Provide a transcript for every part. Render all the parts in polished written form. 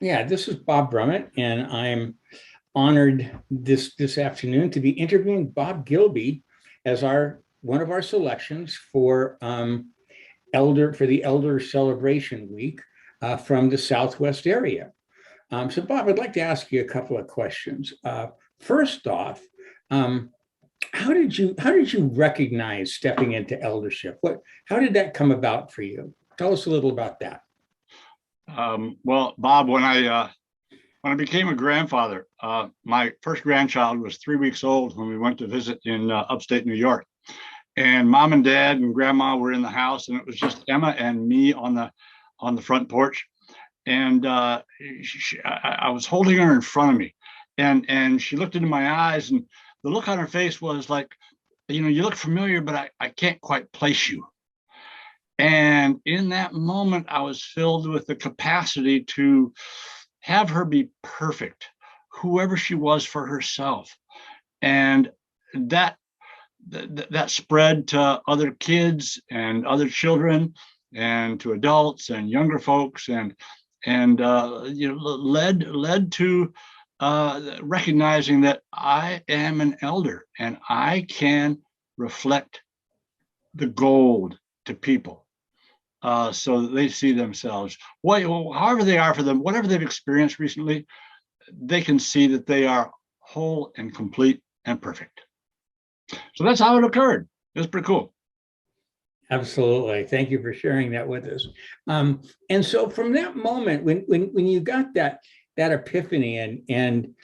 Yeah, this is Bob Brummett, and I'm honored this afternoon to be interviewing Bob Gilby as our one of our selections for the Elder Celebration Week from the Southwest area. So, Bob, I'd like to ask you a couple of questions. First off, um, how did you recognize stepping into eldership? How did that come about for you? Tell us a little about that. Well, Bob, when I became a grandfather, my first grandchild was 3 weeks old when we went to visit in upstate New York. And mom and dad and grandma were in the house, and it was just Emma and me on the front porch. And I was holding her in front of me, and she looked into my eyes, and the look on her face was like, you look familiar, but I can't quite place you. And in that moment, I was filled with the capacity to have her be perfect, whoever she was for herself. And that that spread to other kids and other children and to adults and younger folks, and led to recognizing that I am an elder and I can reflect the gold to people, so that they see themselves, however they are for them, whatever they've experienced recently, they can see that they are whole and complete and perfect. So that's how it occurred. It was pretty cool. Absolutely. Thank you for sharing that with us. And so from that moment, when you got that epiphany and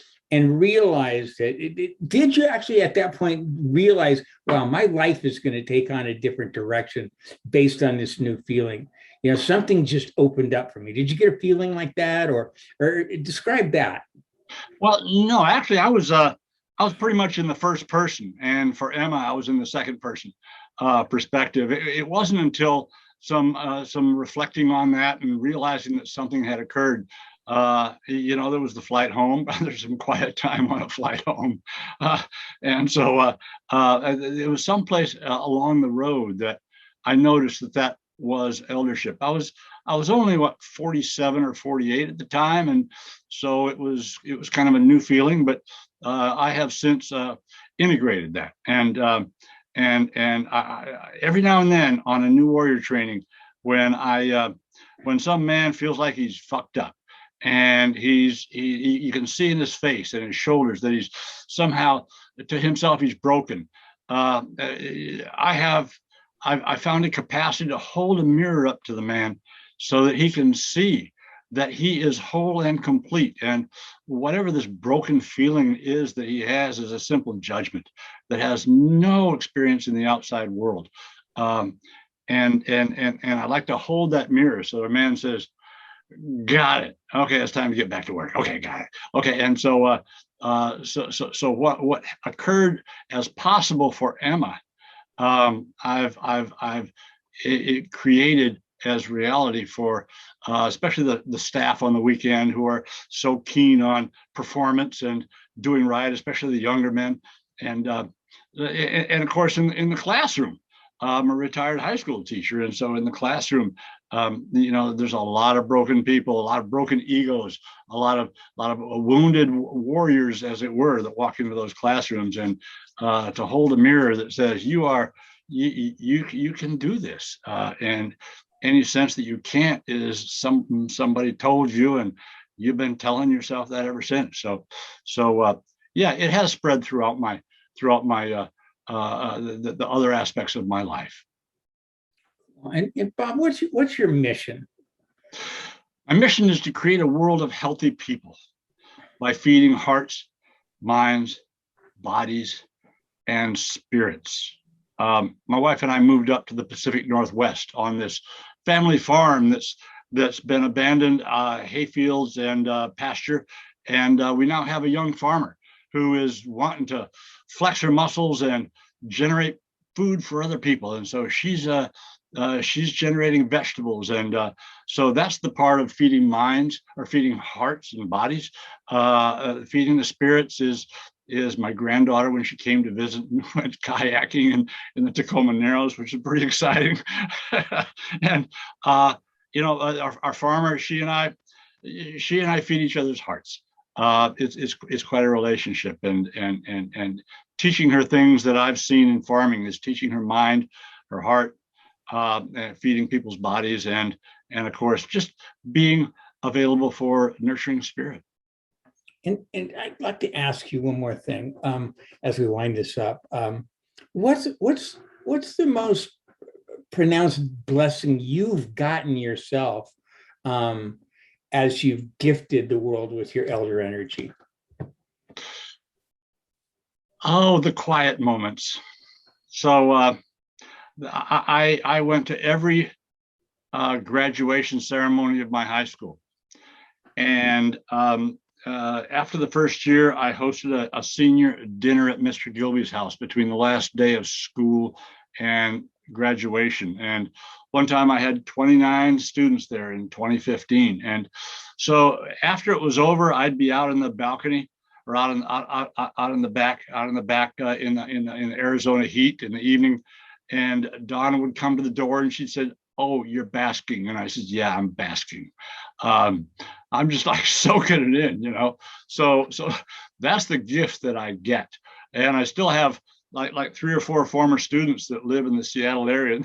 realized did you actually at that point realize, wow, my life is going to take on a different direction based on this new feeling? Something just opened up for me. Did you get a feeling like that, or describe that? Well, no, actually, I was pretty much in the first person, and for Emma, I was in the second person perspective. It wasn't until some reflecting on that and realizing that something had occurred. There was the flight home. There's some quiet time on a flight home, and so it was someplace along the road that I noticed that was eldership. I was only 47 or 48 at the time, and so it was kind of a new feeling, but I have since integrated that, and every now and then on a new warrior training, when when some man feels like he's fucked up, and you can see in his face and his shoulders that he's somehow, to himself, he's broken. I found a capacity to hold a mirror up to the man so that he can see that he is whole and complete. And whatever this broken feeling is that he has is a simple judgment that has no experience in the outside world. And I like to hold that mirror so the man says, got it. Okay, it's time to get back to work. Okay, got it. Okay, and so what occurred as possible for Emma, I've it created as reality for especially the staff on the weekend, who are so keen on performance and doing right, especially the younger men, and of course in the classroom. I'm a retired high school teacher, and so in the classroom, there's a lot of broken people, a lot of broken egos, a lot of wounded warriors, as it were, that walk into those classrooms, and to hold a mirror that says you can do this, and any sense that you can't is somebody told you, and you've been telling yourself that ever since. So yeah, it has spread throughout my the other aspects of my life. And Bob, what's your mission? My mission is to create a world of healthy people by feeding hearts, minds, bodies, and spirits. My wife and I moved up to the Pacific Northwest on this family farm that's been abandoned, hayfields and pasture, and we now have a young farmer who is wanting to flex her muscles and generate food for other people, and so she's generating vegetables, and so that's the part of feeding minds, or feeding hearts and bodies. Feeding the spirits is my granddaughter, when she came to visit, and went kayaking in the Tacoma Narrows, which is pretty exciting. And our farmer, she and I, she and I feed each other's hearts. It's quite a relationship, and teaching her things that I've seen in farming is teaching her mind, her heart, and feeding people's bodies, and of course just being available for nurturing spirit. And I'd like to ask you one more thing as we wind this up. What's the most pronounced blessing you've gotten yourself as you've gifted the world with your elder energy? Oh, the quiet moments. So I went to every graduation ceremony of my high school, and after the first year, I hosted a senior dinner at Mr. Gilby's house between the last day of school and graduation. And one time I had 29 students there in 2015. And so after it was over, I'd be out in the balcony or out in the back in the Arizona heat in the evening. And Donna would come to the door and she said, "Oh, you're basking." And I said, "Yeah, I'm basking." I'm just like soaking it in, So that's the gift that I get. And I still have like 3 or 4 former students that live in the Seattle area.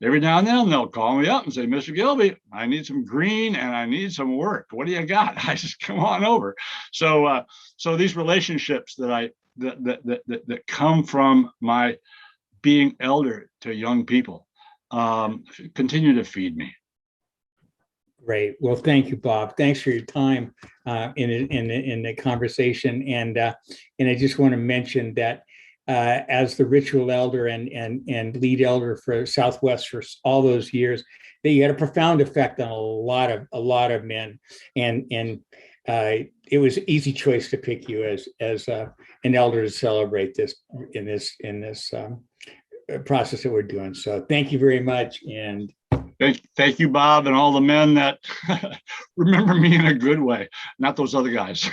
Every now and then they'll call me up and say, "Mr. Gilby, I need some green and I need some work. What do you got?" I just come on over. So these relationships that come from my being elder to young people continue to feed me. Great. Well, thank you, Bob. Thanks for your time in the conversation. And I just want to mention that as the ritual elder and lead elder for Southwest for all those years, that you had a profound effect on a lot of men. And it was an easy choice to pick you as an elder to celebrate this in this process that we're doing. So thank you very much. And thank you, Bob, and all the men that remember me in a good way, not those other guys.